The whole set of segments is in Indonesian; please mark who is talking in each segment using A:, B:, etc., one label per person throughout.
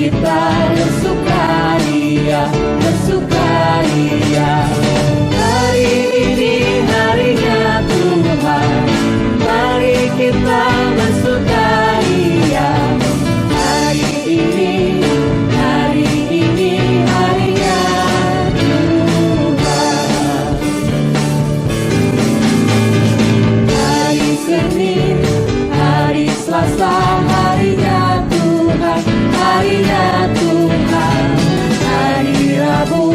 A: kita bersukaria, bersukaria. Hari ini harinya Tuhan, mari kita bersukaria. Hari ini harinya Tuhan. Hari Senin, hari Selasa, harinya Tuhan, harinya Tuhan. Hari Rabu,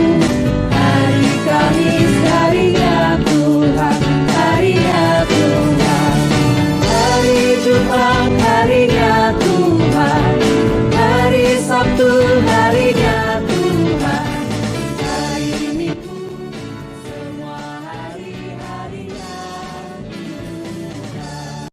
A: hari Kamis, harinya Tuhan, harinya Tuhan. Hari Jumat, harinya Tuhan, hari Sabtu, harinya Tuhan. Hari Minggu, semua hari-harinya Tuhan.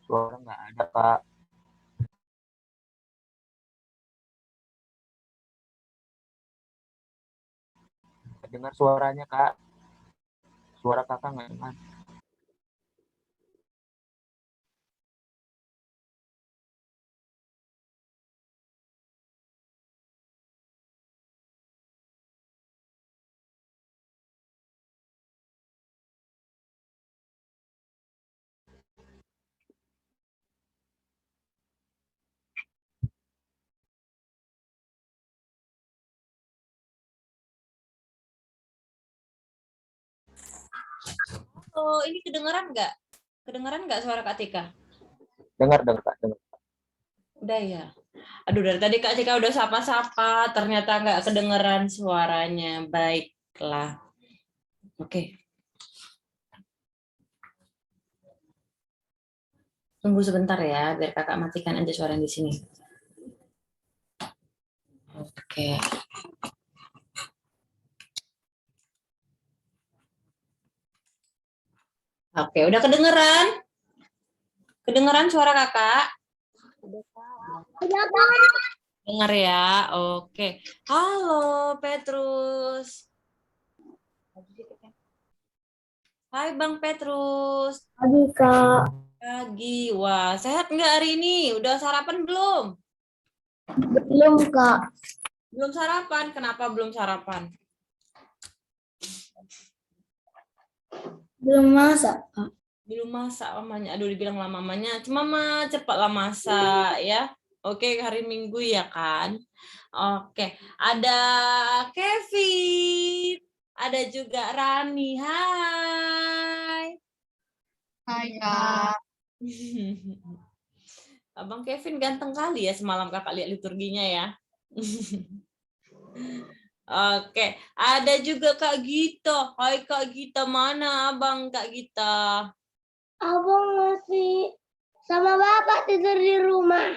B: Suara nggak ada, Kak. Dengar suaranya, Kak. Suara Kakak nggak dengar.
C: Oh, ini kedengeran nggak? Kedengeran nggak suara Kak Tika?
B: Dengar, Kak. Dengar.
C: Udah ya. Aduh, dari tadi Kak Tika udah sapa-sapa, ternyata nggak kedengeran suaranya. Baiklah. Oke. Tunggu sebentar ya, biar Kakak matikan aja suara di sini. Oke. Oke, udah kedengeran? Kedengeran suara Kakak? Dengar ya, oke. Halo Petrus. Hai Bang Petrus.
D: Pagi, Kak.
C: Pagi, wah sehat nggak hari ini? Udah sarapan belum?
D: Belum, Kak.
C: Belum sarapan, kenapa belum sarapan?
D: Belum masak, Kak.
C: Belum masak mamanya, aduh dibilang lah mamanya, cuma mah cepatlah masak ya. Oke, hari Minggu ya kan? Oke, ada Kevin, ada juga Rani, hai.
D: Hai, Kak.
C: Abang Kevin ganteng kali ya semalam kakak lihat liturginya ya. Oke, ada juga Kak Gita. Hai Kak Gita, mana abang Kak Gita?
D: Abang masih sama Bapak tidur di rumah.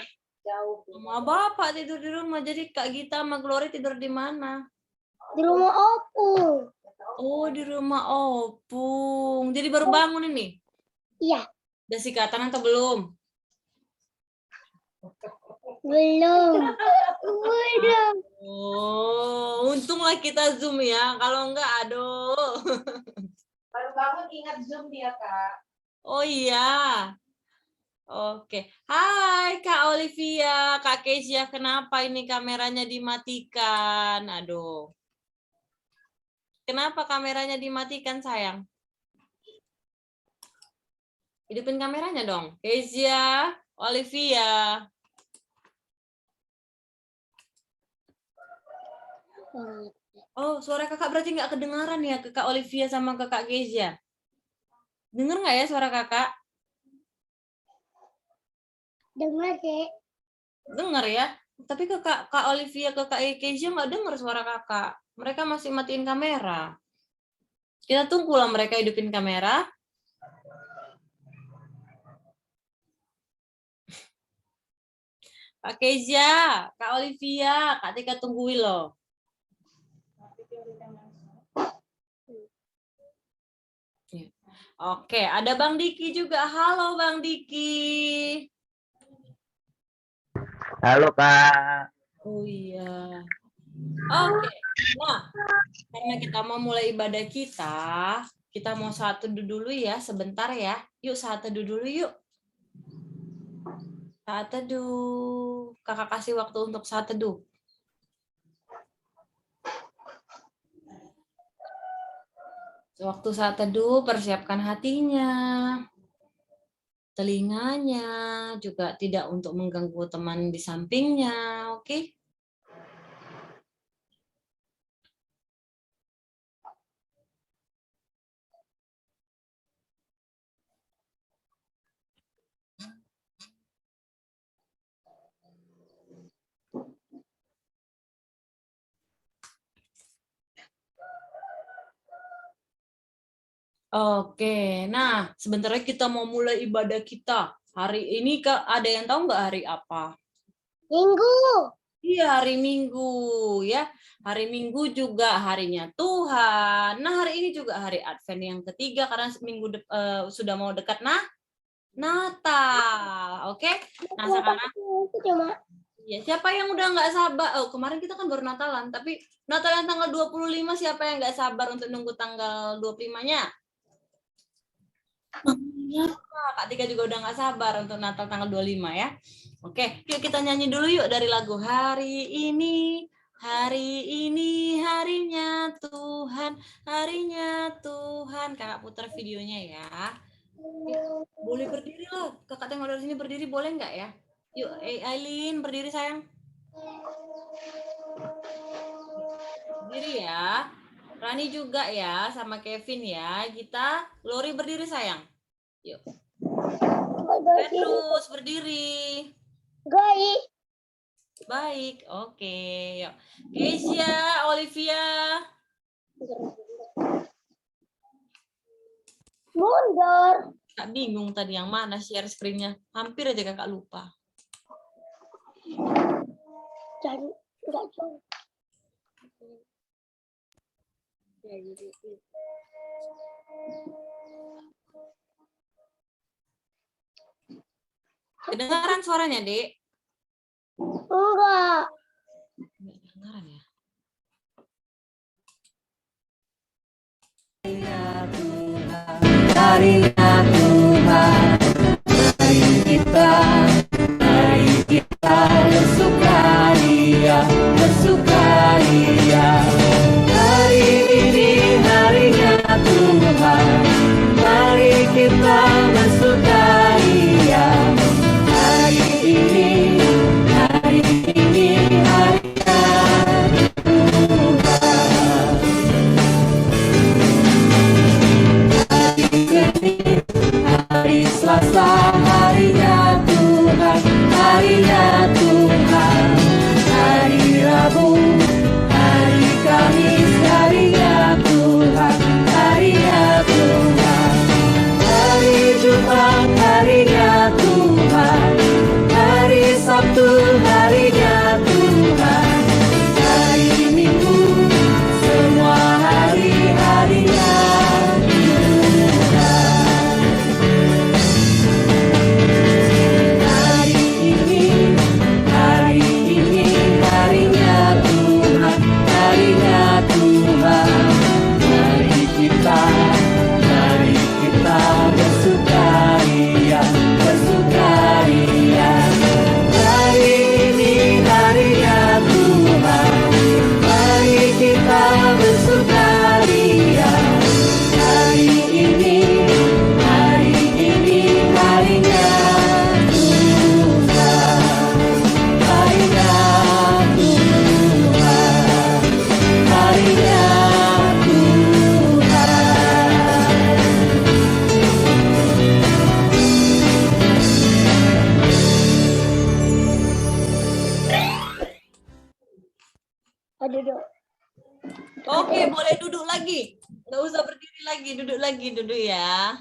C: Sama bapak tidur di rumah, jadi Kak Gita sama Glory tidur di mana?
D: Di rumah Opung.
C: Oh, di rumah Opung. Jadi baru bangun ini?
D: Iya.
C: Udah sikatan atau belum?
D: Belum. Belum.
C: Oh, untunglah kita Zoom ya. Kalau enggak, aduh.
E: Baru bangun ingat Zoom dia, Kak.
C: Oh iya. Oke. Hai Kak Olivia, Kak Kezia, kenapa ini kameranya dimatikan? Aduh. Kenapa kameranya dimatikan, sayang? Hidupin kameranya dong. Kezia, Olivia. Oh, suara kakak berarti nggak kedengaran ya ke Kak Olivia sama ke Kak Kezia? Dengar nggak ya suara kakak?
D: Dengar, Kek.
C: Dengar ya. Tapi ke Kak Olivia, ke Kak Kezia nggak dengar suara kakak. Mereka masih matiin kamera. Kita tunggulah mereka hidupin kamera. Kak Kezia, Kak Olivia, Kak Tika tungguin loh. Oke, ada Bang Diki juga. Halo Bang Diki.
B: Halo Kak.
C: Oh iya. Oke, nah karena kita mau mulai ibadah kita mau saat teduh dulu ya, sebentar ya. Yuk saat teduh dulu yuk. Saat teduh. Kakak kasih waktu untuk saat teduh. Waktu saat teduh, persiapkan hatinya, telinganya, juga tidak untuk mengganggu teman di sampingnya, oke? Oke, nah sebentar lagi kita mau mulai ibadah kita. Hari ini ada yang tahu nggak hari apa?
D: Minggu.
C: Iya, hari Minggu ya. Hari Minggu juga harinya Tuhan. Nah, hari ini juga hari Advent yang ketiga karena sudah mau dekat Natal. Oke. Nah, sekarang
D: Cuma
C: ya, siapa yang udah nggak sabar? Oh, kemarin kita kan baru Natalan, tapi Natal yang tanggal 25 siapa yang nggak sabar untuk nunggu tanggal 25-nya? Kak Tika juga udah nggak sabar untuk Natal tanggal 25 ya. Oke, yuk kita nyanyi dulu yuk dari lagu Hari ini harinya Tuhan, harinya Tuhan. Kakak putar videonya ya. Boleh berdiri loh. Kakak tengok dari sini berdiri boleh nggak ya? Yuk, Aileen berdiri sayang. Berdiri ya. Rani juga ya, sama Kevin ya. Kita, Lori berdiri sayang. Yuk. Petrus berdiri.
D: Guys,
C: Baik, oke. Yuk. Keisha, Olivia.
D: mundur.
C: Kak bingung tadi yang mana share screen-nya. Hampir aja kakak lupa.
D: Jadi enggak jauh.
C: Kedengaran suaranya, Dek?
D: Enggak.
C: Nggak kedengaran ya?
A: Harinya Tuhan, mari kita bersukaria, bersukaria. Hari ini harinya Tuhan, mari kita bersukaria. Hari ini harinya hari Selasa, harinya Tuhan, harinya Tuhan. Hari Rabu, hari Kamis, harinya Tuhan, harinya Tuhan. Hari Jumat, harinya Tuhan, hari Sabtu, harinya Tuhan. Hari Minggu, semua hari-harinya
D: Duduk.
C: Oke, boleh duduk lagi. Nggak usah berdiri lagi, duduk ya.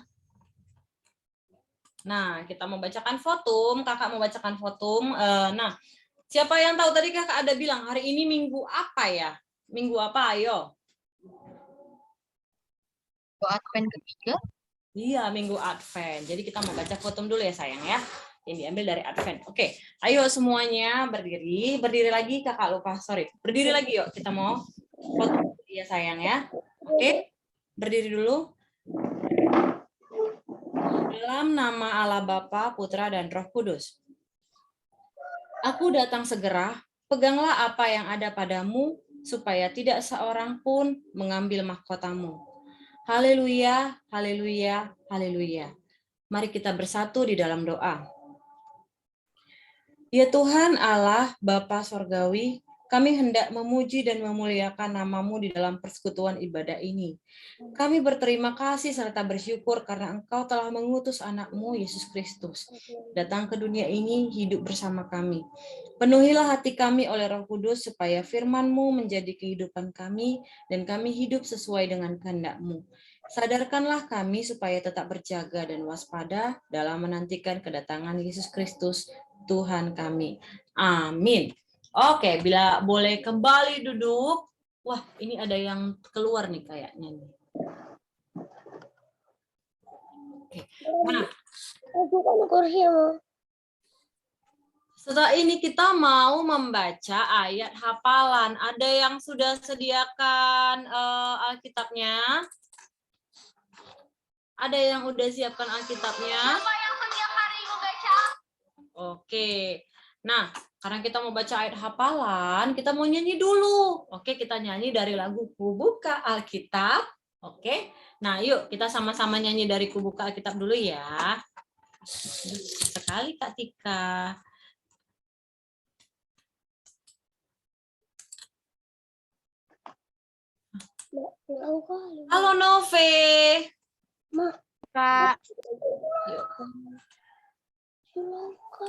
C: Nah, kita mau bacakan fotum, kakak mau bacakan fotum. Nah, siapa yang tahu tadi kakak ada bilang hari ini minggu apa ya? Minggu apa? Ayo.
E: Advent ketiga.
C: Iya, minggu Advent. Jadi kita mau baca fotum dulu ya sayang ya. Yang diambil dari Advent. Oke, ayo semuanya berdiri. Berdiri lagi kakak lupa, sorry. Berdiri lagi yuk, kita mau fotum ya sayang ya. Oke, berdiri dulu. Dalam nama Allah Bapa, Putra, dan Roh Kudus. Aku datang segera, peganglah apa yang ada padamu, supaya tidak seorang pun mengambil mahkotamu. Haleluya, haleluya, haleluya. Mari kita bersatu di dalam doa. Ya Tuhan Allah, Bapa Sorgawi, kami hendak memuji dan memuliakan nama-Mu di dalam persekutuan ibadah ini. Kami berterima kasih serta bersyukur karena Engkau telah mengutus anak-Mu, Yesus Kristus, datang ke dunia ini hidup bersama kami. Penuhilah hati kami oleh Roh Kudus supaya firman-Mu menjadi kehidupan kami dan kami hidup sesuai dengan kehendak-Mu. Sadarkanlah kami supaya tetap berjaga dan waspada dalam menantikan kedatangan Yesus Kristus, Tuhan kami. Amin. Oke, bila boleh kembali duduk. Wah, ini ada yang keluar nih kayaknya nih. Oke. Nah, setelah ini kita mau membaca ayat hafalan. Ada yang sudah sediakan Alkitabnya? Ada yang udah siapkan Alkitabnya? Oke. Nah, karena kita mau baca ayat hafalan, kita mau nyanyi dulu. Oke, kita nyanyi dari lagu Ku Buka Alkitab. Oke. Nah, yuk kita sama-sama nyanyi dari Ku Buka Alkitab dulu ya. Sekali Kak Tika. Halo Nove.
D: Kak.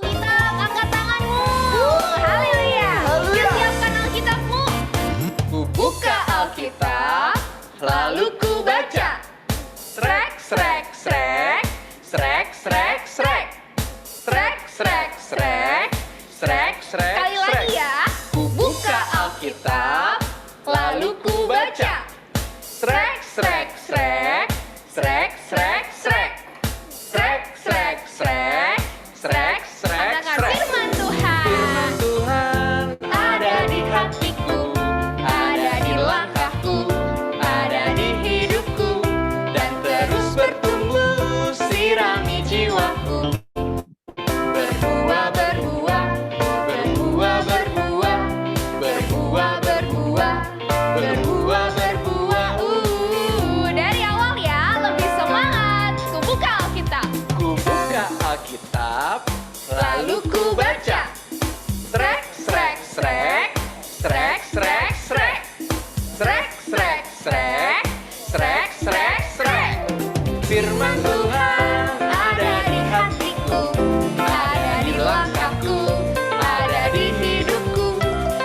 F: Kita angkat tanganmu. Haleluya. Yuk siapkan Alkitabmu.
G: Ku buka Alkitab, lalu ku baca. Srek, srek, srek, srek, srek, srek, srek, srek, srek, srek, srek.
F: Sekali lagi ya.
G: Ku buka Alkitab, lalu ku baca. Srek, srek, srek, srek, srek, srek, srek, srek, srek, srek, srek,
F: Dengar
G: srek.
F: firman Tuhan.
G: Firman Tuhan
F: Ada di hatiku, ada di langkahku, ada di hidupku,
G: dan terus bertumbuh, sirami jiwaku.
F: berbuah, berbuah, berbuah, berbuah, berbuah, berbuah, berbuah, berbuah. Dari awal ya, lebih semangat. Ku buka Alkitab,
G: Ku buka Alkitab, lalu ku baca. Srek, srek, srek, srek, srek, srek, srek, srek, srek, srek, srek, srek. Firman Tuhan ada di hatiku, ada di langkahku, ada di hidupku,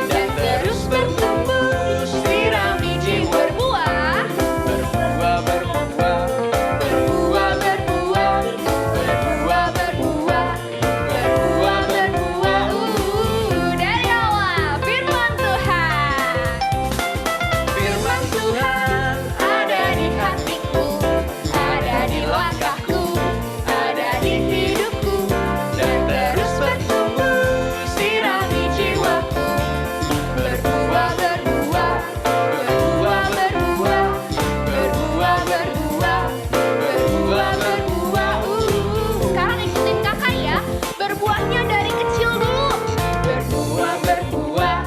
G: dan terus bertumbuh, sirami jiwa.
F: berbuah,
G: Berbuah, berbuah, berbuah, berbuah, berbuah, berbuah, berbuah, berbuah.
F: dari awal. Firman Tuhan.
G: Firman Tuhan ada di hatiku, ada di langkahku, ada di hidupku, dan terus bertumbuh, sirami jiwaku. Berbuah, berbuah, berbuah, berbuah, berbuah, berbuah, berbuah, berbuah.
F: Sekarang ikutin kakak ya. Berbuahnya dari kecil dulu.
G: Berbuah, berbuah,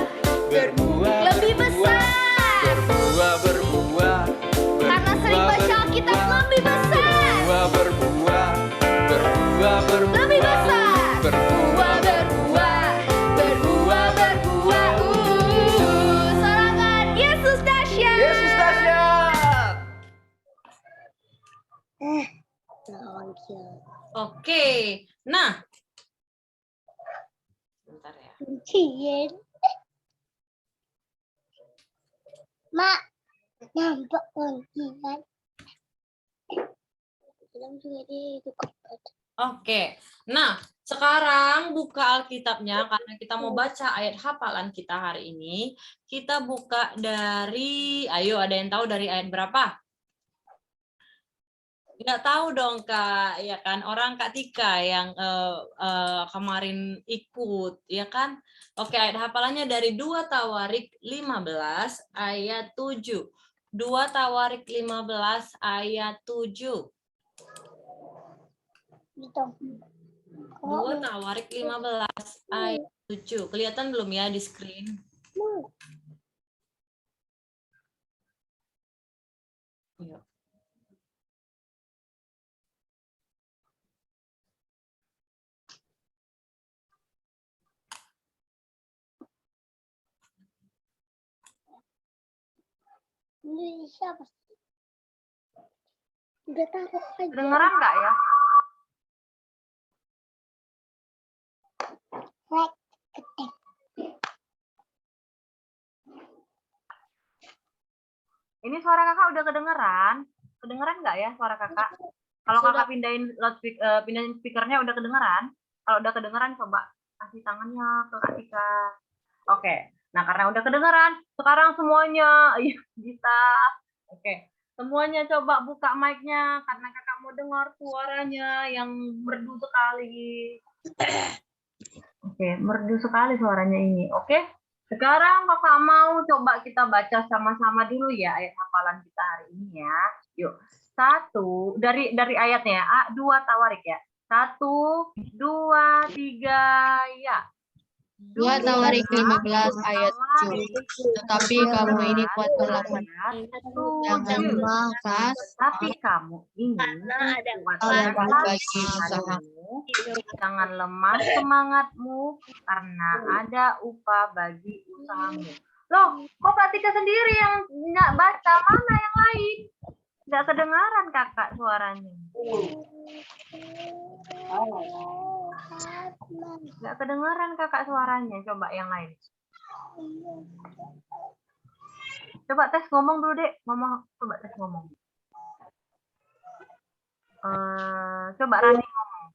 G: berbuah,
F: Lebih
G: berbuah,
F: besar.
G: berbuah, berbuah,
F: Karena sering baca Alkitab lebih besar.
G: berbuah, berbuah, berbuah, berbuah,
F: Lebih besar.
G: berbuah,
F: berbuah, berbuah, berbuah. Sorangan Yesus dahsyat.
G: Yesus dahsyat.
C: Oke. Nah. Bentar ya.
D: Kunciin. Mak, nampak kuncian. Bilang juga dia itu kepat.
C: Oke. Nah, sekarang buka Alkitabnya karena kita mau baca ayat hafalan kita hari ini. Kita buka dari, ayo ada yang tahu dari ayat berapa? Nggak tahu dong Kak, ya kan? Orang Kak Tika yang kemarin ikut, ya kan? Oke, ayat hafalannya dari 2 Tawarik 15 ayat 7. 2 Tawarik 15 ayat 7. 2 Tawarik 15 ayat 7. Kelihatan belum ya di screen? Yuk.
D: Ini siapa? Udah taruh aja.
F: Kedengeran nggak ya? Ini suara kakak udah kedengeran? Kedengeran nggak ya suara kakak? Kalau kakak pindahin pindahin speakernya udah kedengeran? Kalau udah kedengeran coba kasih tangannya ke Kak Tika. Oke. Nah karena udah kedengeran, sekarang semuanya bisa. Oke. Semuanya coba buka mic-nya karena kakak mau dengar suaranya yang merdu sekali. Oke, merdu sekali suaranya ini. Oke. Sekarang kakak mau coba kita baca sama-sama dulu ya ayat hafalan kita hari ini ya. Yuk. 1 dari ayatnya ya. 2 Tawarik ya. 1, 2, 3 ya.
E: 2 Tawarik 15 ayat 7. Tetapi kamu ini kuatkanlah jangan malas,
F: Tapi kamu ini
E: kuatkanlah bagi usahamu.
F: jangan lemah semangatmu karena ada upah bagi usahamu. Loh, kok Kak Tika sendiri yang nggak baca? Mana yang lain? Nggak kedengaran kakak suaranya. Nggak kedengaran kakak suaranya. Coba yang lain. Coba tes ngomong dulu dek. Coba tes ngomong. Coba Rani ngomong.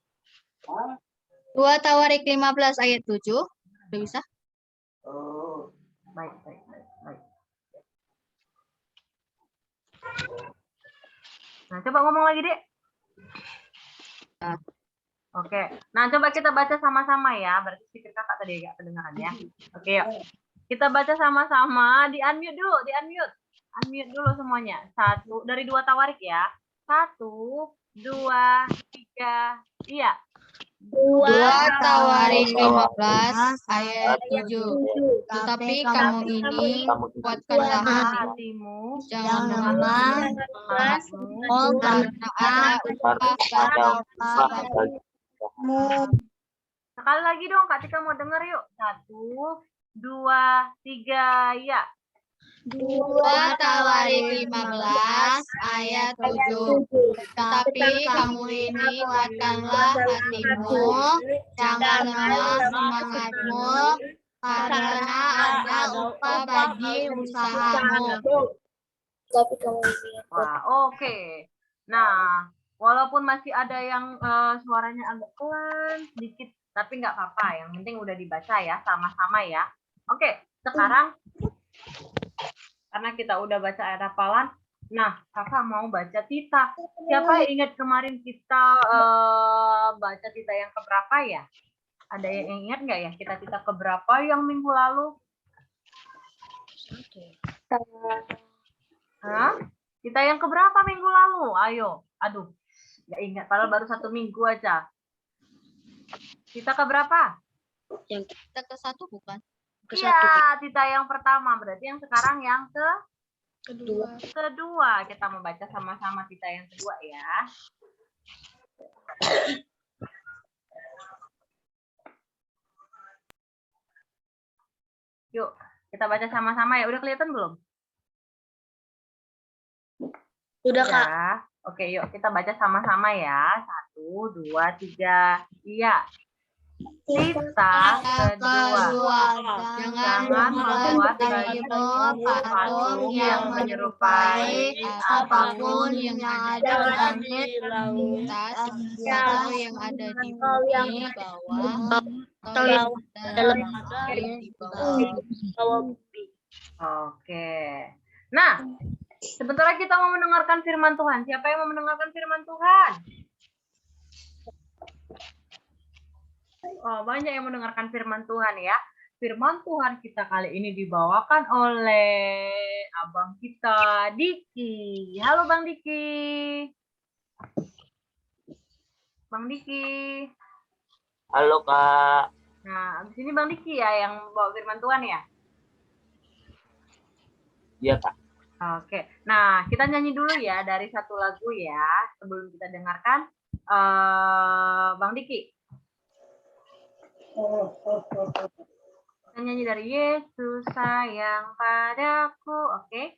E: 2 Tawarik 15 ayat 7. Udah bisa?
F: Baik. Nah, coba ngomong lagi, Dek. Oke. Nah, coba kita baca sama-sama ya. Berarti speaker kakak tadi agak kedengaran ya. Oke, yuk. Kita baca sama-sama. Di-unmute dulu, di-unmute. Unmute dulu semuanya. 1 dari 2 Tawarik ya. 1, 2, 3. Iya.
E: 2 Tawarik 15 ayat 7. Tetapi kamu ini kuatkanlah
F: hatimu,
E: jangan lemah
F: semangatmu,
E: karena ada upah bagimu.
F: Sekali lagi dong, Kak Tika mau denger yuk. 1, 2, 3, ya.
E: 2 Tawarik 15 ayat 7. Tetapi kamu ini kuatkanlah hatimu, jangan lemah semangatmu, karena ada upah bagi usahamu.
F: Wah, oke. Nah, walaupun masih ada yang suaranya agak pelan sedikit, tapi nggak apa-apa. Yang penting udah dibaca ya, sama-sama ya. Oke, sekarang karena kita udah baca ayat hafalan, nah kakak mau baca Tita. Siapa yang ingat kemarin kita baca Tita yang keberapa ya? Ada yang ingat nggak ya kita Tita keberapa yang minggu lalu? Hah? Tita yang keberapa minggu lalu? Ayo, aduh, nggak ingat. Padahal baru 1 minggu aja. Tita keberapa?
E: Yang kita ke 1 bukan?
F: Iya, Tita yang pertama. Berarti yang sekarang yang kedua. Kita membaca sama-sama Tita yang kedua ya. Yuk, kita baca sama-sama ya. Udah kelihatan belum?
D: Udah, Kak.
F: Ya. Oke, yuk kita baca sama-sama ya. 1, 2, 3. Iya. Sita kedua. Jangan membuat bagimu patung yang menyerupai apapun yang ada di langit,
E: atau yang ada di bumi, bawah, atau yang ada di bawah.
F: Oke. Nah, sebentar lagi kita mau mendengarkan firman Tuhan. Siapa yang mau mendengarkan firman Tuhan? Oh, banyak yang mendengarkan firman Tuhan ya. Firman Tuhan kita kali ini dibawakan oleh abang kita, Diki. Halo Bang Diki. Bang Diki.
B: Halo Kak.
F: Nah, abis ini Bang Diki ya yang bawa firman Tuhan ya?
B: Iya Kak.
F: Oke, nah kita nyanyi dulu ya dari satu lagu ya sebelum kita dengarkan Bang Diki. Kita nyanyi dari Yesus sayang padaku, oke?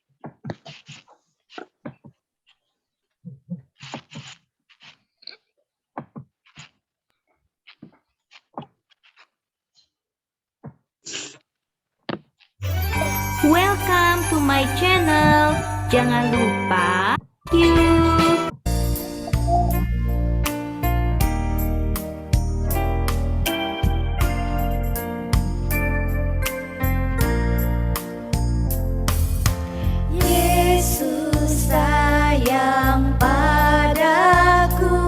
A: Welcome to my channel. Jangan lupa you. Yesus sayang padaku.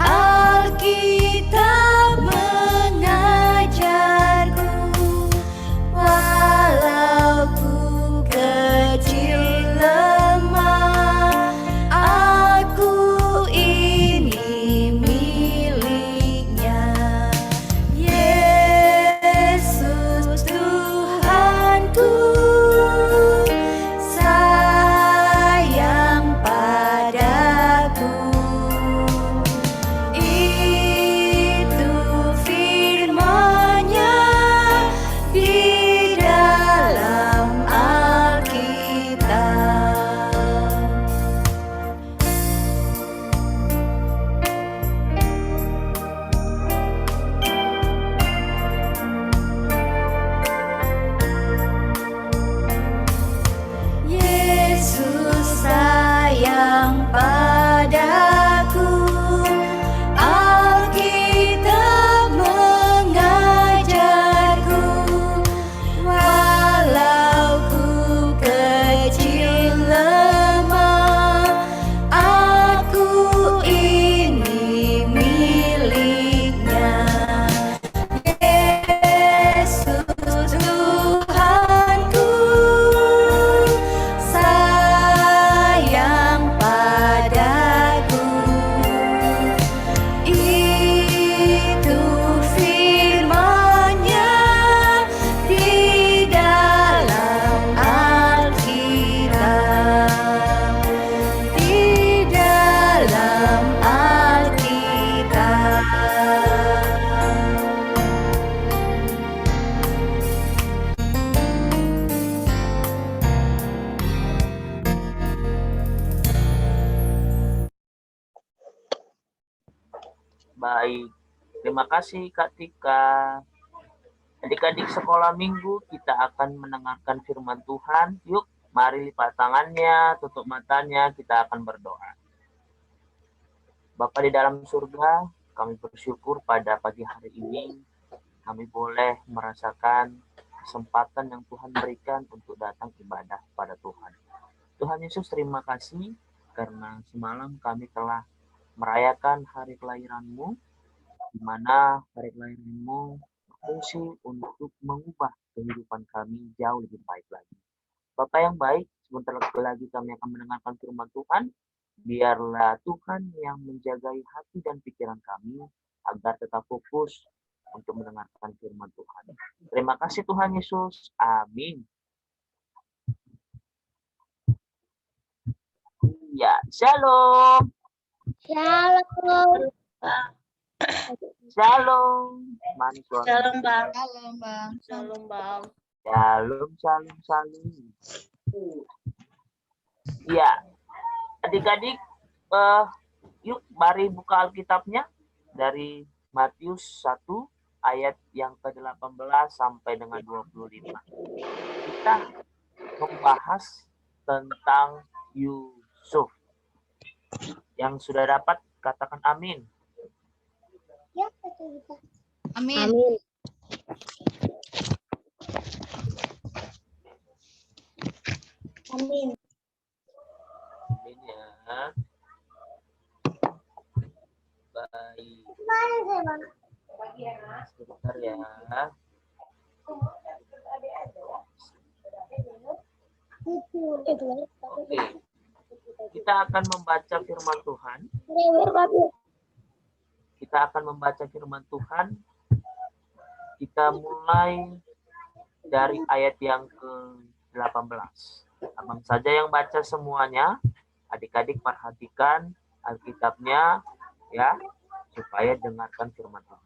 A: Alkitab mengajarku. Walau ku kecil lemah, aku ini miliknya. Yesus Tuhanku sayang padaku. Itu firman-Nya di dalam Alkitab. Yesus sayang padaku. Alkitab mengajarku. Walau ku kecil lemah, aku ini miliknya. Yesus Tuhanku sayang padaku. Itu firman-Nya di dalam Alkitab. Di dalam Alkitab.
B: Baik. Terima kasih Kak Tika. Adik-adik sekolah minggu, kita akan mendengarkan firman Tuhan. Yuk, mari lipat tangannya, tutup matanya, kita akan berdoa. Bapa di dalam surga, kami bersyukur pada pagi hari ini kami boleh merasakan kesempatan yang Tuhan berikan untuk datang ibadah pada Tuhan. Tuhan Yesus, terima kasih karena semalam kami telah merayakan hari kelahiran-Mu, di mana hari kelahiran-Mu berfungsi untuk mengubah kehidupan kami jauh lebih baik lagi. Bapak yang baik, sebentar lagi kami akan mendengarkan firman Tuhan. Biarlah Tuhan yang menjagai hati dan pikiran kami agar tetap fokus untuk mendengarkan firman Tuhan. Terima kasih Tuhan Yesus. Amin. Ya, shalom.
D: Shalom.
B: Shalom. Mana suara?
A: Shalom Bang.
E: Halo, Bang.
A: Shalom Bang.
B: Shalom, shalom, shalom. Ya, adik-adik, yuk mari buka Alkitabnya dari Matius 1 ayat yang ke-18 sampai dengan 25. Kita membahas tentang Yusuf. Yang sudah dapat katakan amin.
E: Amin.
D: Amin.
B: Amin ya. Baik. Sebentar ya. Oke. Kita akan membaca firman Tuhan. Kita akan membaca firman Tuhan. Kita mulai dari ayat yang ke-18. Abang saja yang baca semuanya. Adik-adik perhatikan Alkitabnya ya, supaya dengarkan firman Tuhan.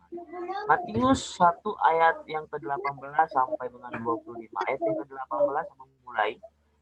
B: Matius 1 ayat yang ke-18 sampai dengan 25. Ayat yang ke-18 memulai.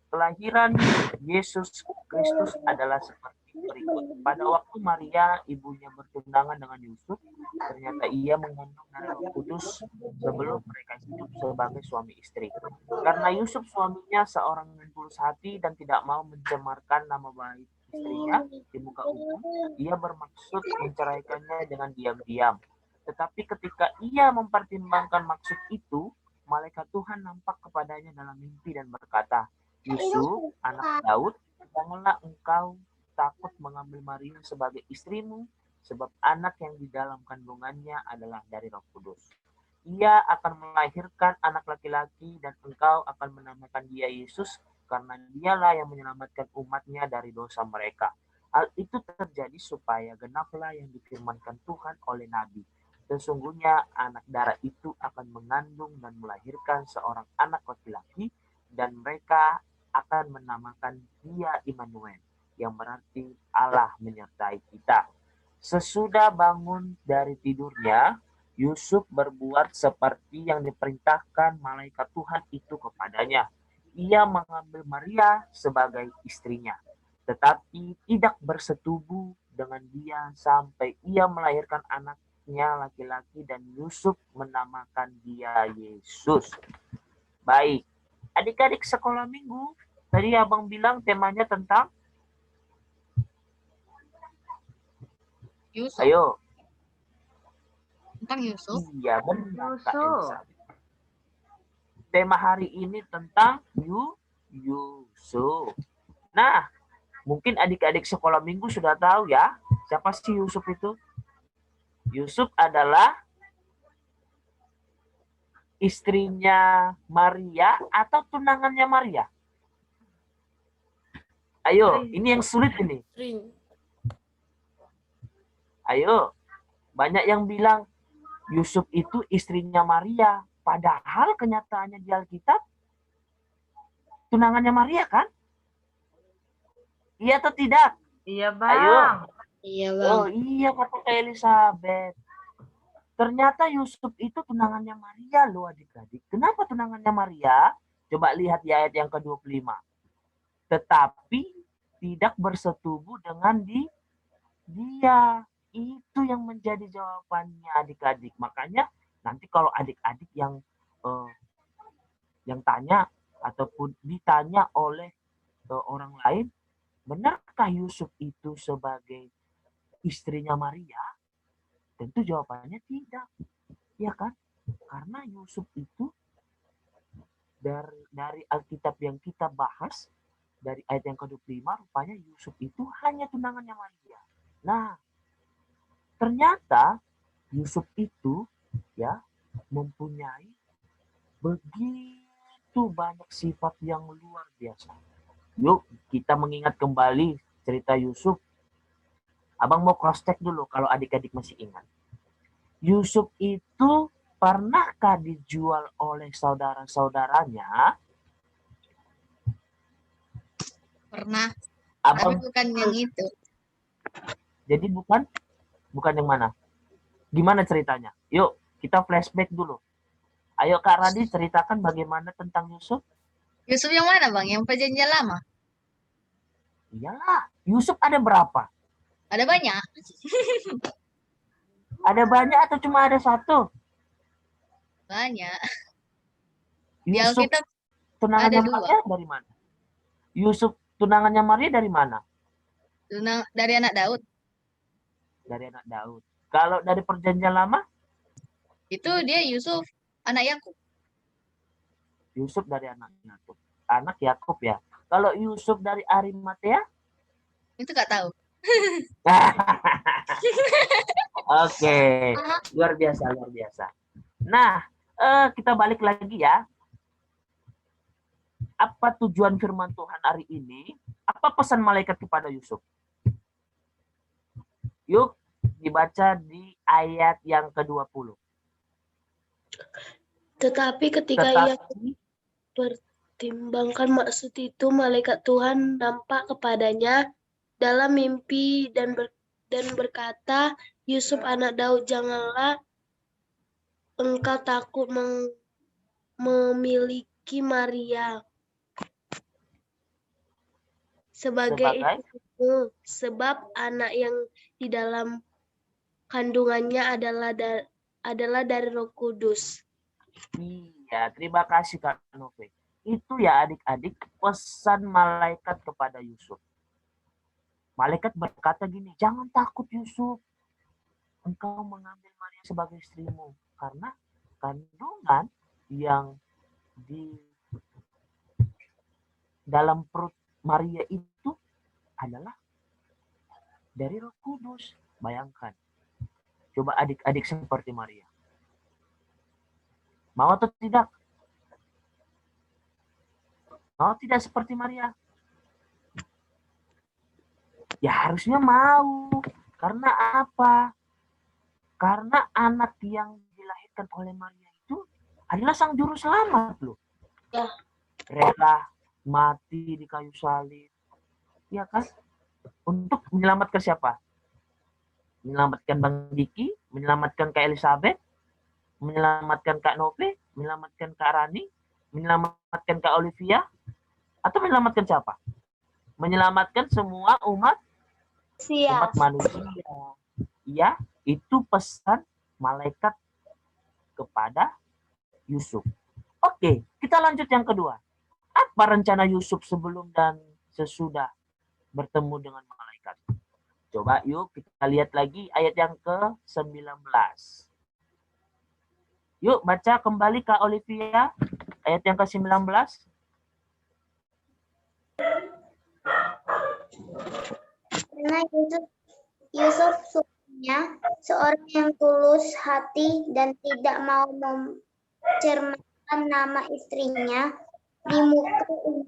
B: Kelahiran Yesus Kristus adalah seperti berikut. Pada waktu Maria, ibunya bertunangan dengan Yusuf, ternyata ia mengandung dari Roh Kudus sebelum mereka hidup sebagai suami istri. Karena Yusuf suaminya seorang yang tulus hati dan tidak mau mencemarkan nama baik istrinya di muka umum, ia bermaksud menceraikannya dengan diam-diam. Tetapi ketika ia mempertimbangkan maksud itu, malaikat Tuhan nampak kepadanya dalam mimpi dan berkata, Yusuf, anak Daud, janganlah engkau takut mengambil Maria sebagai istrimu, sebab anak yang di dalam kandungannya adalah dari Roh Kudus. Ia akan melahirkan anak laki-laki dan engkau akan menamakan dia Yesus, karena dialah yang menyelamatkan umatnya dari dosa mereka. Hal itu terjadi supaya genaplah yang difirmankan Tuhan oleh Nabi. Sesungguhnya anak darah itu akan mengandung dan melahirkan seorang anak laki-laki, dan mereka akan menamakan dia Immanuel, yang berarti Allah menyertai kita. Sesudah bangun dari tidurnya, Yusuf berbuat seperti yang diperintahkan malaikat Tuhan itu kepadanya. Ia mengambil Maria sebagai istrinya, tetapi tidak bersetubuh dengan dia sampai ia melahirkan anaknya laki-laki, dan Yusuf menamakan dia Yesus. Baik, adik-adik sekolah minggu, tadi abang bilang temanya tentang,
E: Yusuf.
B: ayo.
E: Tentang Yusuf.
B: Iya, benar Kak
F: Yusuf.
B: Elsa. Tema hari ini tentang Yusuf. Nah, mungkin adik-adik sekolah minggu sudah tahu ya, siapa sih Yusuf itu? Yusuf adalah istrinya Maria atau tunangannya Maria? Ayo, ini yang sulit ini. Ayo, banyak yang bilang Yusuf itu istrinya Maria. Padahal kenyataannya di Alkitab tunangannya Maria kan? Iya atau tidak?
F: Iya, Bang.
B: Ayo.
E: Iya,
B: Oh iya kata Kak Elizabeth. Ternyata Yusuf itu tunangannya Maria loh adik-adik. Kenapa tunangannya Maria? Coba lihat di ayat yang ke-25. Tetapi tidak bersetubuh dengan dia. Itu yang menjadi jawabannya adik-adik. Makanya nanti kalau adik-adik yang tanya ataupun ditanya oleh orang lain, benarkah Yusuf itu sebagai istrinya Maria? Tentu jawabannya tidak. Ya kan? Karena Yusuf itu dari Alkitab yang kita bahas, dari ayat yang ke-25, rupanya Yusuf itu hanya tunangannya Maria. Nah, ternyata Yusuf itu ya mempunyai begitu banyak sifat yang luar biasa. Yuk kita mengingat kembali cerita Yusuf. Abang mau cross check dulu kalau adik-adik masih ingat. Yusuf itu pernahkah dijual oleh saudara-saudaranya?
E: Pernah.
B: Abang,
E: Tapi bukan yang itu.
B: jadi bukan yang mana? Gimana ceritanya? Yuk kita flashback dulu. Ayo Kak Radi ceritakan bagaimana tentang Yusuf.
E: Yusuf yang mana, Bang? Yang perjanjian lama?
B: Iyalah, Yusuf ada berapa?
E: Ada banyak.
B: Ada banyak atau cuma ada satu?
E: Banyak. Di
B: Yusuf
E: Alkitab
B: tunangannya
E: ada dua.
B: Maria dari mana? Yusuf tunangannya Maria dari mana?
E: Dari anak Daud.
B: Dari anak Daud. Kalau dari perjanjian lama,
E: Itu dia Yusuf, anak Yakub.
B: Yusuf dari anak Yakub. Anak Yakub ya. Kalau Yusuf dari Arimatea?
E: Itu nggak tahu.
B: Oke, luar biasa, luar biasa. Nah, kita balik lagi ya. Apa tujuan firman Tuhan hari ini? Apa pesan malaikat kepada Yusuf? Yuk, dibaca di ayat yang ke-20.
D: Tetapi ketika ia
B: Tetapi
D: pertimbangkan maksud itu, malaikat Tuhan nampak kepadanya dalam mimpi dan berkata, Yusuf anak Daud, janganlah engkau takut memiliki Maria sebagai istrimu, sebab anak yang di dalam kandungannya adalah dari Roh Kudus.
B: iya, terima kasih Kak Nove. Itu ya adik-adik pesan malaikat kepada Yusuf. Malaikat berkata gini, jangan takut Yusuf. Engkau mengambil Maria sebagai istrimu. Karena kandungan yang di dalam perut Maria itu adalah dari Roh Kudus. Bayangkan. Coba adik-adik seperti Maria. Mau atau tidak? Mau tidak seperti Maria? Ya harusnya mau. Karena apa? Karena anak yang dilahirkan oleh Maria itu adalah sang juru selamat loh.
D: Ya.
B: Rela mati di kayu salib. Ya kan? Untuk menyelamatkan siapa? Menyelamatkan Bang Diki, menyelamatkan Kak Elizabeth, menyelamatkan Kak Nove, menyelamatkan Kak Rani, menyelamatkan Kak Olivia, atau menyelamatkan siapa? Menyelamatkan semua umat manusia. Iya, itu pesan malaikat kepada Yusuf. Oke, kita lanjut yang kedua. Apa rencana Yusuf sebelum dan sesudah bertemu dengan malaikat? Coba yuk kita lihat lagi ayat yang ke-19. Yuk baca kembali Kak Olivia, ayat yang ke-19.
D: Karena Yusuf sungguhnya seorang yang tulus hati dan tidak mau mencerminkan nama istrinya di muka umum.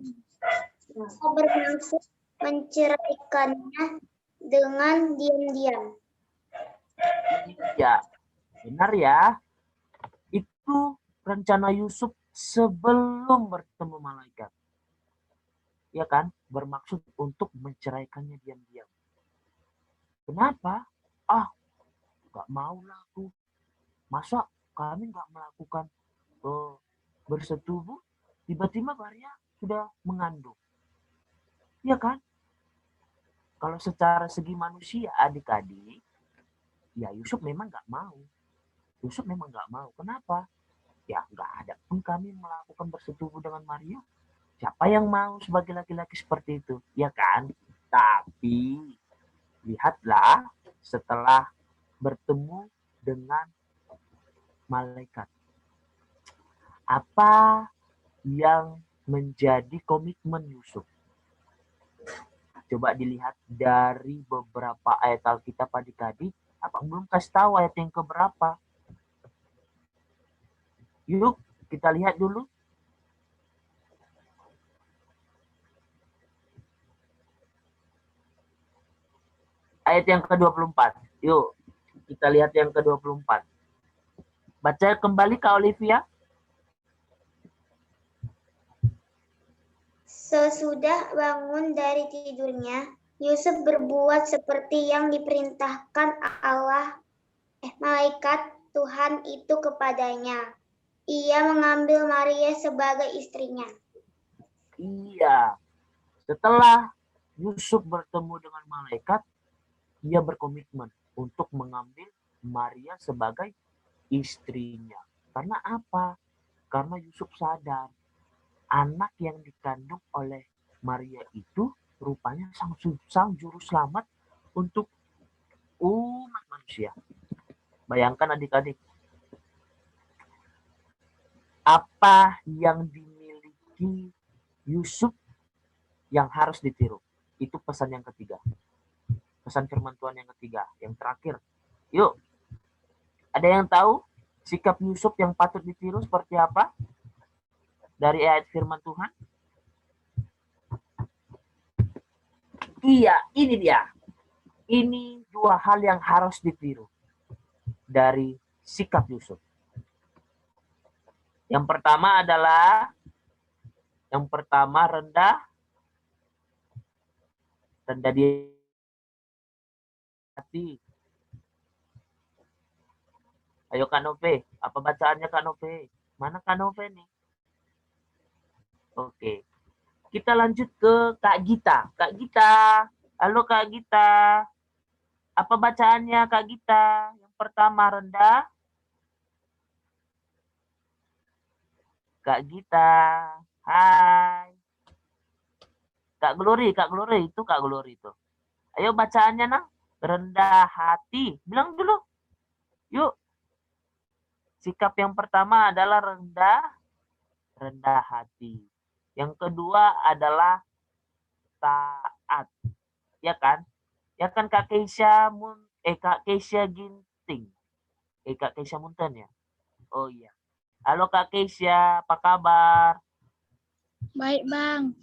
D: Dia bermaksud menceraikannya dengan diam-diam.
B: Ya, benar ya. Itu rencana Yusuf sebelum bertemu malaikat. Ya kan? Bermaksud untuk menceraikannya diam-diam. Kenapa? Gak mau lah aku. Masa kami gak melakukan bersetubuh, tiba-tiba Maria sudah mengandung. Ya kan? Kalau secara segi manusia adik-adik, ya Yusuf memang gak mau. Yusuf memang gak mau. Kenapa? Ya gak ada pun kami melakukan bersetubuh dengan Maria. Siapa yang mau sebagai laki-laki seperti itu? Ya kan? Tapi lihatlah setelah bertemu dengan malaikat. Apa yang menjadi komitmen Yusuf? Coba dilihat dari beberapa ayat Alkitab adik-adik. Apa belum kasih tahu ayat yang keberapa? Yuk kita lihat dulu. Ayat yang ke-24. Yuk, kita lihat yang ke-24. Baca kembali Kak Olivia.
D: Sesudah bangun dari tidurnya, Yusuf berbuat seperti yang diperintahkan malaikat Tuhan itu kepadanya. Ia mengambil Maria sebagai istrinya.
B: Iya. Setelah Yusuf bertemu dengan malaikat, dia berkomitmen untuk mengambil Maria sebagai istrinya. Karena apa? Karena Yusuf sadar anak yang dikandung oleh Maria itu rupanya sang juru selamat untuk umat manusia. Bayangkan adik-adik, apa yang dimiliki Yusuf yang harus ditiru. Itu pesan yang ketiga. Pesan firman Tuhan yang ketiga, yang terakhir. Yuk, ada yang tahu sikap Yusuf yang patut ditiru seperti apa? Dari ayat firman Tuhan. Iya, ini dia. Ini dua hal yang harus ditiru dari sikap Yusuf. Yang pertama adalah rendah di hati. Ayo Kak Nove, apa bacaannya Kak Nove? Mana Kak Nove nih? Oke. Kita lanjut ke Kak Gita. Kak Gita. Halo Kak Gita. Apa bacaannya Kak Gita? Yang pertama rendah. Kak Gita. Hai. Kak Glory itu Kak Glory itu. Ayo bacaannya Nang. Rendah hati. Bilang dulu. Yuk. Sikap yang pertama adalah rendah hati. Yang kedua adalah taat. Ya kan? Ya kan Kak Keisha Kak Keisha Ginting. Kak Keisha Munten ya? Oh iya. Halo Kak Keisha, apa kabar?
E: Baik, Bang.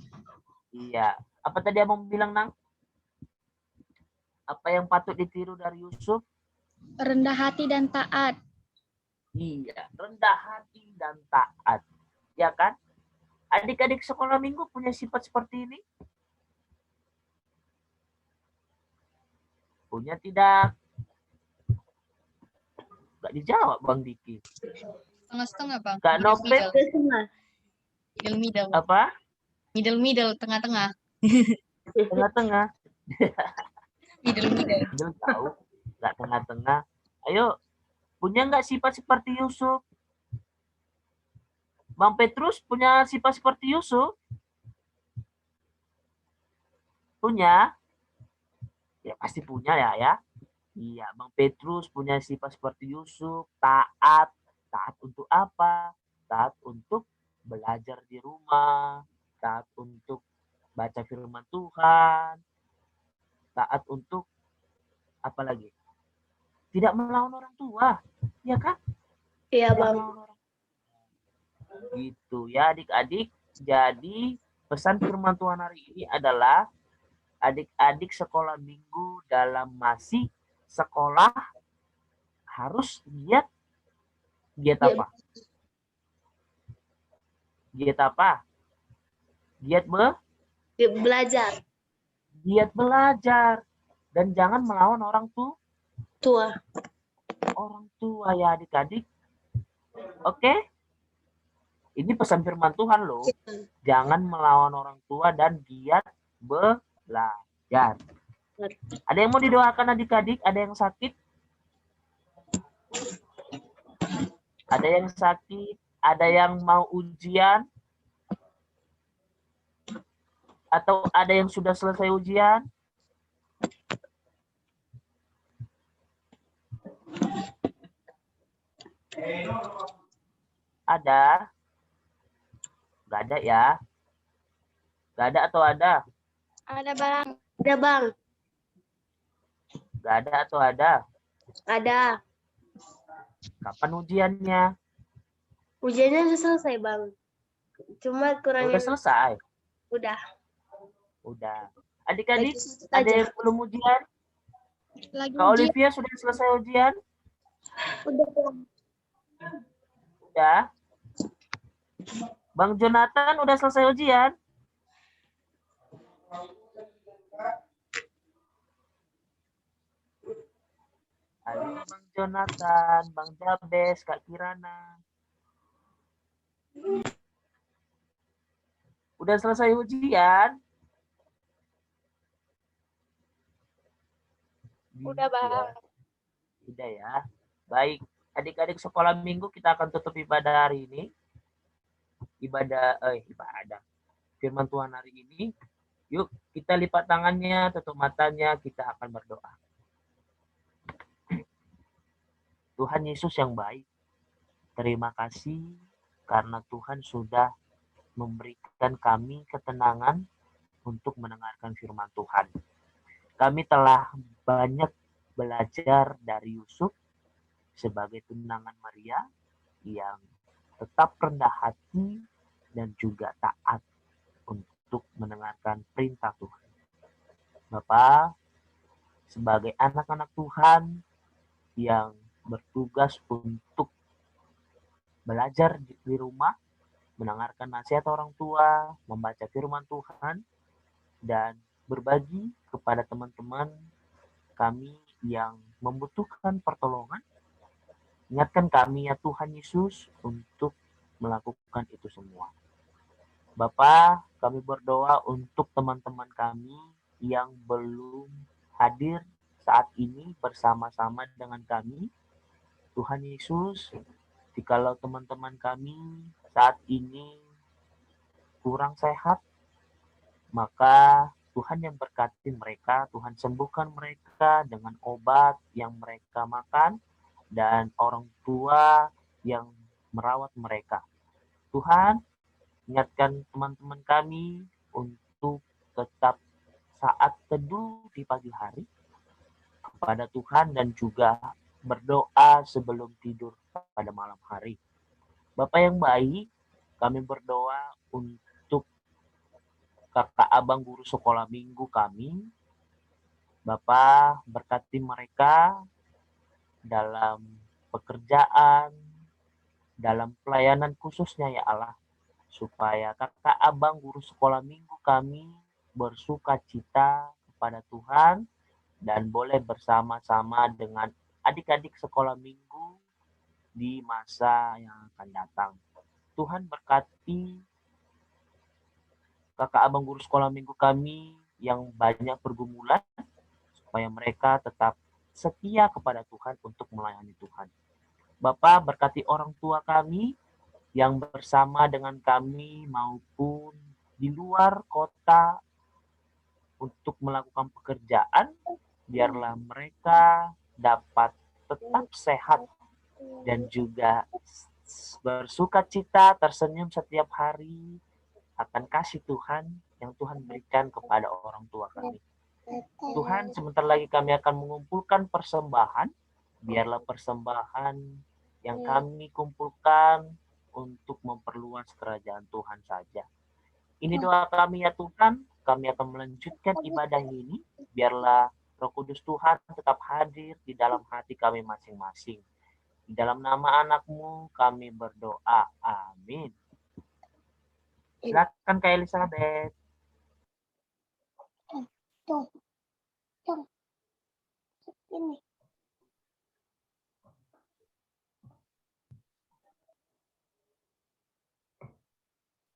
B: Iya. Apa tadi Abang bilang, Nang? Apa yang patut ditiru dari Yusuf?
E: Rendah hati dan taat.
B: Iya, rendah hati dan taat. Ya kan? Adik-adik sekolah minggu punya sifat seperti ini? Punya tidak? Gak dijawab Bang Diki.
E: Setengah-setengah, Bang.
B: Kak Nopet
E: Middle-middle.
B: apa?
E: Middle-middle, tengah-tengah.
B: Tengah-tengah.
E: Middle-middle.
B: Belum tahu. Gak tengah-tengah. Ayo, punya nggak sifat seperti Yusuf? Bang Petrus punya sifat seperti Yusuf? Punya? Ya pasti punya ya. Iya, Bang Petrus punya sifat seperti Yusuf, taat. Taat untuk apa? Taat untuk belajar di rumah, taat untuk baca firman Tuhan, taat untuk apa lagi? Tidak melawan orang tua, ya kan?
A: Iya,
B: Tidak
A: Bang.
B: melawan orang tua. Gitu ya adik-adik. Jadi pesan firman Tuhan hari ini adalah adik-adik sekolah minggu dalam masih sekolah harus giat apa? Giat apa? Giat
A: Belajar.
B: Giat belajar dan jangan melawan orang
A: Tua.
B: ya adik-adik. Oke? Ini pesan firman Tuhan loh. Jangan melawan orang tua dan giat belajar. Ada yang mau didoakan adik-adik? Ada yang sakit? Ada yang sakit? Ada yang mau ujian? Atau ada yang sudah selesai ujian? Ada? Gak ada ya? Gak ada atau ada?
E: Ada, Bang.
A: Ada, Bang.
B: Gak ada atau ada?
A: Ada.
B: Kapan ujiannya?
A: Ujiannya udah selesai, Bang. Cuma kurangnya
B: Udah selesai?
A: udah.
B: Udah. Adik-adik,
A: Lagi sedikit
B: ada
A: aja.
B: yang belum ujian?
E: Lagi
B: Kak Olivia sudah selesai ujian?
A: Udah, Bang.
B: Udah. Bang Jonathan udah selesai ujian? Halo Bang Jonathan, Bang Jabes, Kak Kirana. Udah selesai ujian?
E: Udah, Bang.
B: Tidak ya. Baik, adik-adik sekolah minggu kita akan tutup ibadah hari ini. Ibadah firman Tuhan hari ini. Yuk kita lipat tangannya, tutup matanya, kita akan berdoa. Tuhan Yesus yang baik, terima kasih karena Tuhan sudah memberikan kami ketenangan untuk mendengarkan firman Tuhan. Kami telah banyak belajar dari Yusuf sebagai tunangan Maria yang tetap rendah hati dan juga taat untuk mendengarkan perintah Tuhan. Bapak, sebagai anak-anak Tuhan yang bertugas untuk belajar di rumah, mendengarkan nasihat orang tua, membaca firman Tuhan, dan berbagi kepada teman-teman kami yang membutuhkan pertolongan. Ingatkan kami ya Tuhan Yesus untuk melakukan itu semua. Bapa, kami berdoa untuk teman-teman kami yang belum hadir saat ini bersama-sama dengan kami. Tuhan Yesus, jikalau teman-teman kami saat ini kurang sehat, maka Tuhan yang berkati mereka, Tuhan sembuhkan mereka dengan obat yang mereka makan dan orang tua yang merawat mereka. Tuhan, ingatkan teman-teman kami untuk tetap saat teduh di pagi hari kepada Tuhan dan juga berdoa sebelum tidur pada malam hari. Bapak yang baik, kami berdoa untuk kakak abang guru sekolah minggu kami. Bapak berkati mereka dalam pekerjaan, dalam pelayanan khususnya ya Allah, supaya kakak abang guru sekolah minggu kami bersuka cita kepada Tuhan dan boleh bersama-sama dengan adik-adik sekolah minggu di masa yang akan datang. Tuhan berkati kakak abang guru sekolah minggu kami yang banyak pergumulan, supaya mereka tetap setia kepada Tuhan untuk melayani Tuhan. Bapak berkati orang tua kami yang bersama dengan kami maupun di luar kota untuk melakukan pekerjaan, biarlah mereka dapat tetap sehat dan juga bersuka cita, tersenyum setiap hari akan kasih Tuhan yang Tuhan berikan kepada orang tua kami. Tuhan, sebentar lagi kami akan mengumpulkan persembahan, biarlah persembahan yang kami kumpulkan untuk memperluas kerajaan Tuhan saja. Ini doa kami ya Tuhan, kami akan melanjutkan ibadah ini, biarlah Roh Kudus Tuhan tetap hadir di dalam hati kami masing-masing. Di dalam nama anak-Mu kami berdoa. Amin. Silakan Kak Elizabeth.
D: Ini.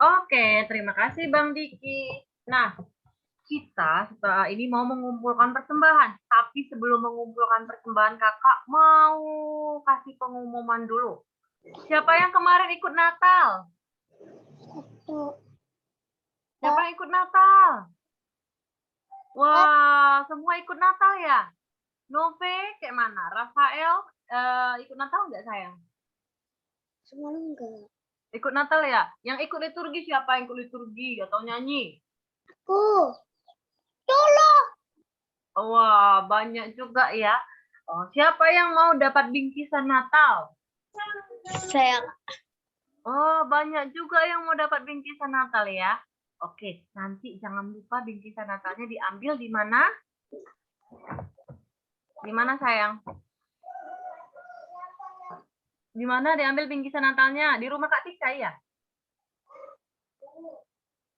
F: Oke, terima kasih Bang Diki. Nah, kita setelah ini mau mengumpulkan persembahan. Tapi sebelum mengumpulkan persembahan, kakak mau kasih pengumuman dulu. Siapa yang kemarin ikut Natal? Siapa yang ikut Natal? Wah, semua ikut Natal ya? Nove, kayak mana? Rafael, ikut Natal nggak sayang?
D: Semua enggak.
F: Ikut Natal ya? Yang ikut liturgi siapa yang ikut liturgi atau nyanyi?
D: Aku.
F: Wah, banyak juga ya. Oh, siapa yang mau dapat bingkisan Natal?
A: Saya
F: Oh, banyak juga yang mau dapat bingkisan Natal ya. Oke, nanti jangan lupa bingkisan Natalnya diambil di mana? Di mana sayang? Di mana diambil bingkisan Natalnya? Di rumah Kak Tika ya?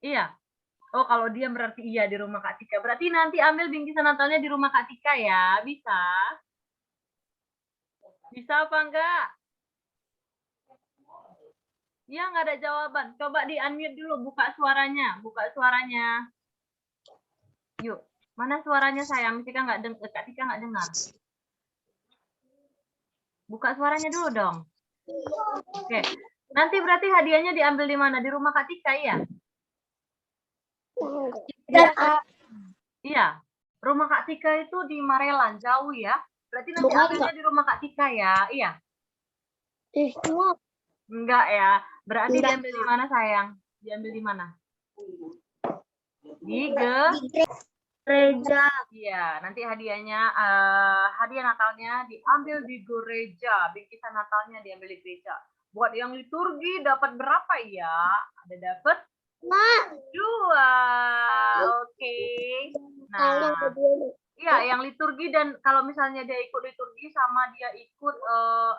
F: Iya. Oh, kalau dia berarti iya di rumah Kak Tika. Berarti nanti ambil bingkisan Natalnya di rumah Kak Tika ya. Bisa? Bisa apa enggak? Ya, nggak ada jawaban. Coba di-unmute dulu, buka suaranya. Buka suaranya. Yuk, mana suaranya sayang? Kak Tika nggak dengar. Buka suaranya dulu dong. Oke. Nanti berarti hadiahnya diambil di mana? Di rumah Kak Tika, iya? Iya. Rumah Kak Tika itu di Marelan, jauh ya. Berarti nanti ambilnya di rumah Kak Tika ya. Iya. Enggak ya. Berarti
A: Enggak.
F: diambil di mana, sayang? Diambil di mana? Di
A: Gereja.
F: Iya, nanti hadiahnya, hadiah Natalnya diambil di gereja, bingkisan Natalnya diambil di gereja. Buat yang liturgi dapat berapa ya? Ada dapat 2. Oke. Nah, iya, yang liturgi dan kalau misalnya dia ikut liturgi sama dia ikut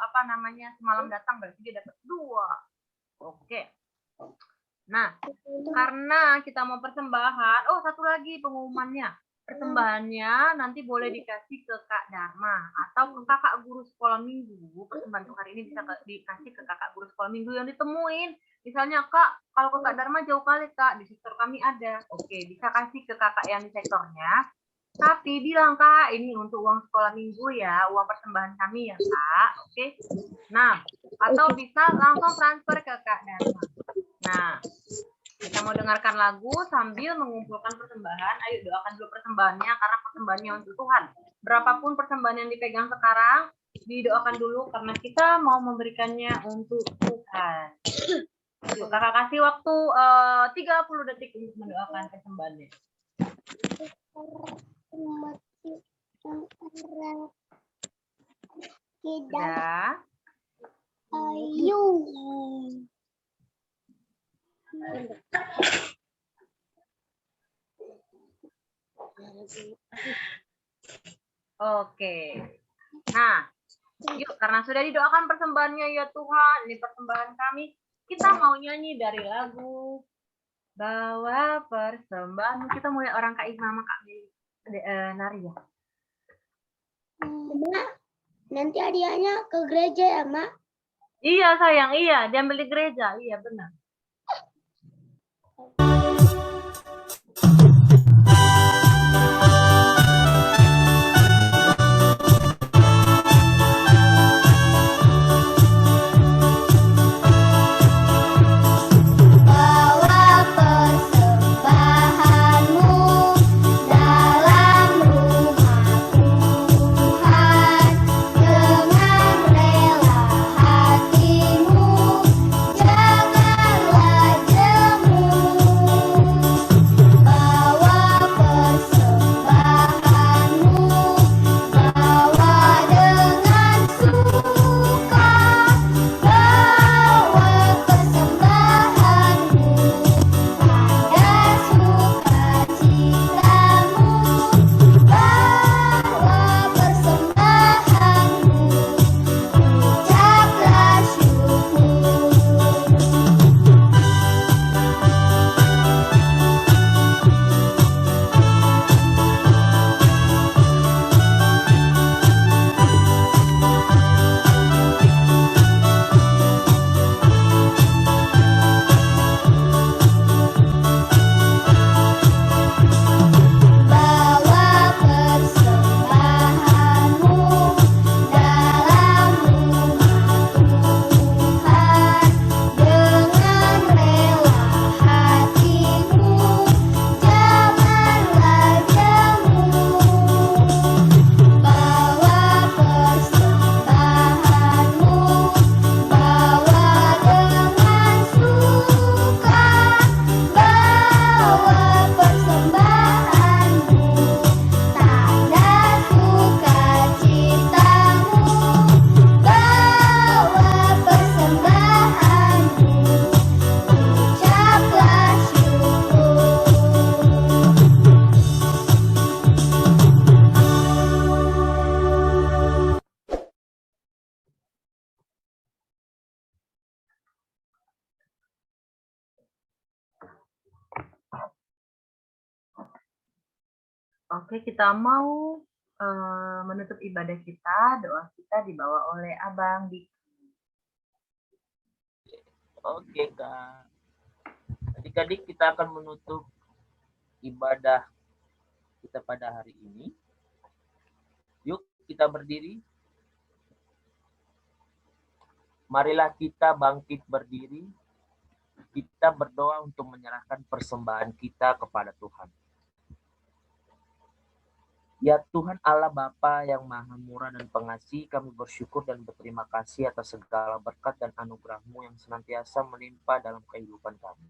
F: apa namanya semalam datang berarti dia dapat 2. Oke. Nah, karena kita mau persembahan, oh satu lagi pengumumannya. Persembahannya nanti boleh dikasih ke Kak Dharma atau ke kakak guru sekolah minggu. Persembahan untuk hari ini bisa dikasih ke kakak guru sekolah minggu yang ditemuin. Misalnya, Kak, kalau ke Kak Dharma jauh kali, Kak, di sektor kami ada. Oke, bisa kasih ke kakak yang di sektornya. Tapi bilang, Kak, ini untuk uang sekolah minggu ya, uang persembahan kami ya, Kak. Oke. Nah, atau bisa langsung transfer ke Kak Dharma. Nah, kita mau dengarkan lagu sambil mengumpulkan persembahan. Ayo doakan dulu persembahannya karena persembahannya untuk Tuhan. Berapapun persembahan yang dipegang sekarang, didoakan dulu karena kita mau memberikannya untuk Tuhan. Yuk, kakak kasih waktu 30 detik untuk mendoakan persembahannya. Sudah? Oke. Nah, yuk karena sudah didoakan persembahannya ya Tuhan, ini persembahan kami. Kita mau nyanyi dari lagu Bawa Persembahan. Kita mulai orang Kak Ima sama Kak Nari ya.
D: Nanti hadiahnya ke gereja ya, Mak?
F: Iya sayang, iya diambil di gereja, iya benar. Oke, kita mau menutup ibadah kita, doa kita dibawa oleh Abang Dik.
B: Oke, Kak. Adik-adik, kita akan menutup ibadah kita pada hari ini. Yuk, kita berdiri. Marilah kita bangkit berdiri. Kita berdoa untuk menyerahkan persembahan kita kepada Tuhan. Ya Tuhan Allah Bapa yang Maha Murah dan Pengasih, kami bersyukur dan berterima kasih atas segala berkat dan anugerah-Mu yang senantiasa melimpah dalam kehidupan kami.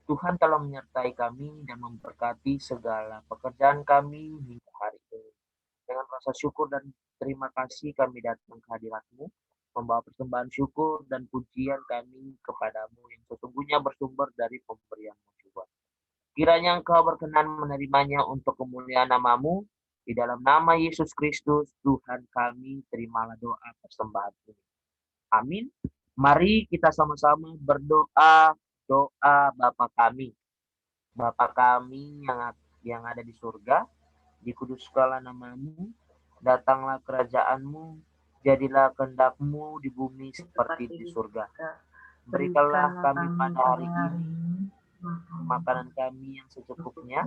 B: Tuhan telah menyertai kami dan memberkati segala pekerjaan kami hingga hari ini. Dengan rasa syukur dan terima kasih kami datang ke hadirat-Mu, membawa persembahan syukur dan pujian kami kepadamu yang sesungguhnya bersumber dari pemberian-Mu juga. Kiranya Engkau berkenan menerimanya untuk kemuliaan nama-Mu. Di dalam nama Yesus Kristus, Tuhan kami, terimalah doa persembahan ini. Amin. Mari kita sama-sama berdoa doa Bapa kami. Bapa kami yang ada di surga, dikuduskanlah nama-Mu, datanglah kerajaan-Mu, jadilah kehendak-Mu di bumi seperti di surga. Berikanlah kami pada hari ini makanan kami yang secukupnya,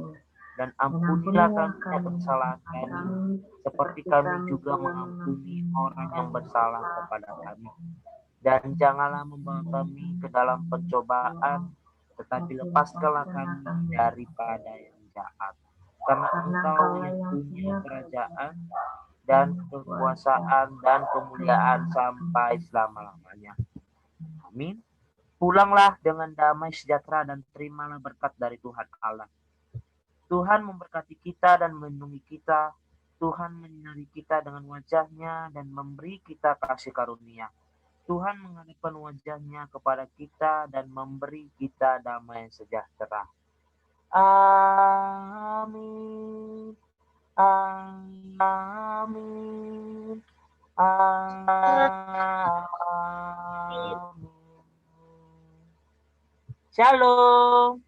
B: dan ampunilah kami kesalahan kami, seperti kami juga mengampuni orang yang bersalah kepada kami. Dan janganlah membawa kami ke dalam pencobaan, tetapi lepaskanlah kami daripada yang jahat. Karena Engkau yang punya kerajaan dan kekuasaan dan kemuliaan sampai selama-lamanya. Amin. Pulanglah dengan damai sejahtera dan terimalah berkat dari Tuhan Allah. Tuhan memberkati kita dan melindungi kita. Tuhan menyinari kita dengan wajah-Nya dan memberi kita kasih karunia. Tuhan menghadapkan wajah-Nya kepada kita dan memberi kita damai sejahtera. Amin. Amin. Amin. Shalom.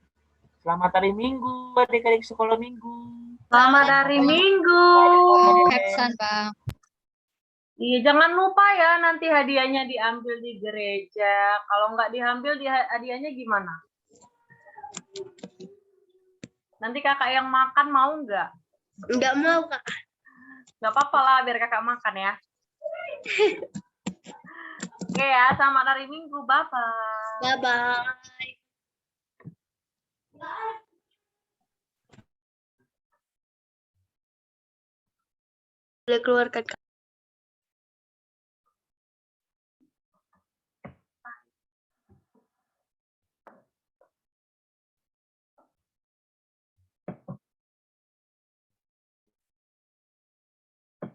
B: Selamat hari Minggu, adik-adik sekolah Minggu.
F: Selamat hari Minggu.
E: Heksan, Bang.
F: Iya, jangan lupa ya nanti hadiahnya diambil di gereja. Kalau nggak diambil, hadiahnya gimana? Nanti kakak yang makan mau nggak?
A: Enggak mau, Kak.
F: Nggak apa-apa lah, biar kakak makan ya. Oke ya, selamat hari Minggu. Bye-bye.
A: Bye-bye. Boleh keluarkan, Kak.